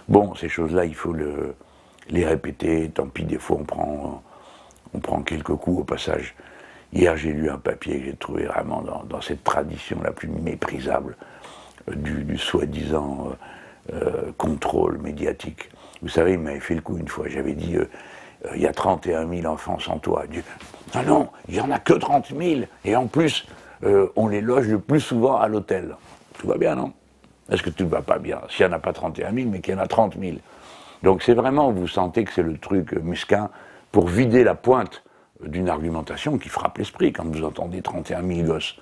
Bon, ces choses-là, il faut les répéter. Tant pis, des fois, on prend quelques coups au passage. Hier, j'ai lu un papier que j'ai trouvé vraiment dans cette tradition la plus méprisable du soi-disant contrôle médiatique. Vous savez, il m'avait fait le coup une fois. J'avais dit, il y a 31 000 enfants sans toit. Il dit, non, non, il n'y en a que 30 000. Et en plus, on les loge le plus souvent à l'hôtel. Tout va bien, non? Est-ce que tout ne va pas bien? S'il n'y en a pas 31 000, mais qu'il y en a 30 000. Donc c'est vraiment, vous sentez que c'est le truc mesquin pour vider la pointe d'une argumentation qui frappe l'esprit quand vous entendez 31 000 gosses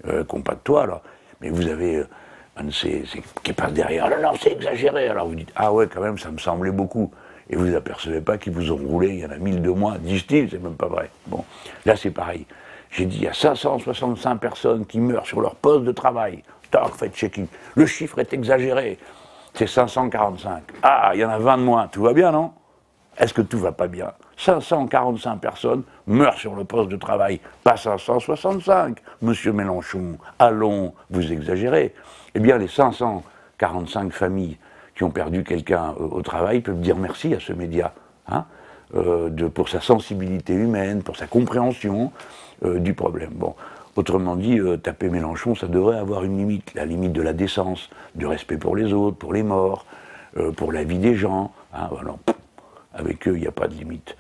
qui n'ont pas de toit, là. Mais vous avez un de ces qui passe derrière, oh là là, c'est exagéré. Alors vous dites, ah ouais, quand même, ça me semblait beaucoup. Et vous n'apercevez pas qu'ils vous ont roulé, il y en a 1000 de moins, disent-ils, c'est même pas vrai. Bon, là c'est pareil. J'ai dit, il y a 565 personnes qui meurent sur leur poste de travail. Tac, faites checking. Le chiffre est exagéré. C'est 545. Ah, il y en a 20 de moins. Tout va bien, non? Est-ce que tout va pas bien? 545 personnes meurent sur le poste de travail, pas 565, monsieur Mélenchon. Allons, vous exagérez. Eh bien, les 545 familles qui ont perdu quelqu'un au travail peuvent dire merci à ce média, hein, pour sa sensibilité humaine, pour sa compréhension du problème. Bon. Autrement dit, taper Mélenchon, ça devrait avoir une limite, la limite de la décence, du respect pour les autres, pour les morts, pour la vie des gens. Hein, voilà. Avec eux, il n'y a pas de limite.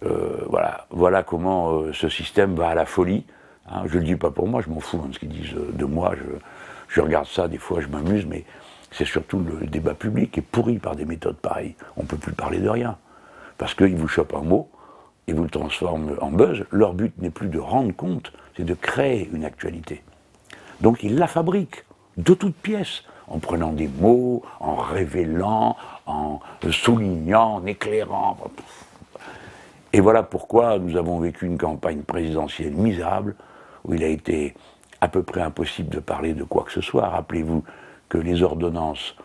Voilà comment ce système va à la folie. Hein, je ne le dis pas pour moi, je m'en fous de ce qu'ils disent de moi. Je regarde ça, des fois je m'amuse, mais c'est surtout le débat public qui est pourri par des méthodes pareilles. On ne peut plus parler de rien. Parce qu'ils vous chopent un mot, ils vous le transforment en buzz. Leur but n'est plus de rendre compte, c'est de créer une actualité. Donc ils la fabriquent de toutes pièces, en prenant des mots, en révélant, en soulignant, en éclairant. Et voilà pourquoi nous avons vécu une campagne présidentielle misérable, où il a été à peu près impossible de parler de quoi que ce soit. Rappelez-vous que les ordonnances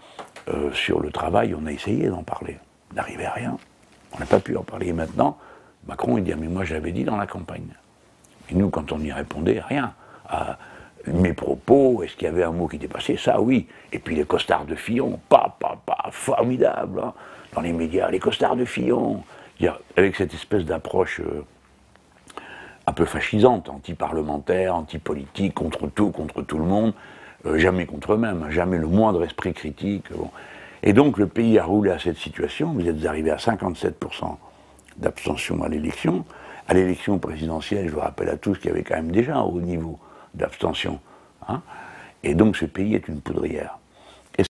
sur le travail, on a essayé d'en parler. On n'arrivait à rien. On n'a pas pu en parler. Et maintenant, Macron, il dit, mais moi j'avais dit dans la campagne. Et nous, quand on y répondait, rien. Mes propos, est-ce qu'il y avait un mot qui était passé? Ça, oui. Et puis les costards de Fillon, formidable, hein, dans les médias, les costards de Fillon. Avec cette espèce d'approche un peu fascisante, anti-parlementaire, anti-politique, contre tout le monde, jamais contre eux-mêmes, jamais le moindre esprit critique. Bon. Et donc le pays a roulé à cette situation, vous êtes arrivé à 57% d'abstention à l'élection. À l'élection présidentielle, je vous rappelle à tous qu'il y avait quand même déjà un haut niveau d'abstention. Hein, et donc ce pays est une poudrière.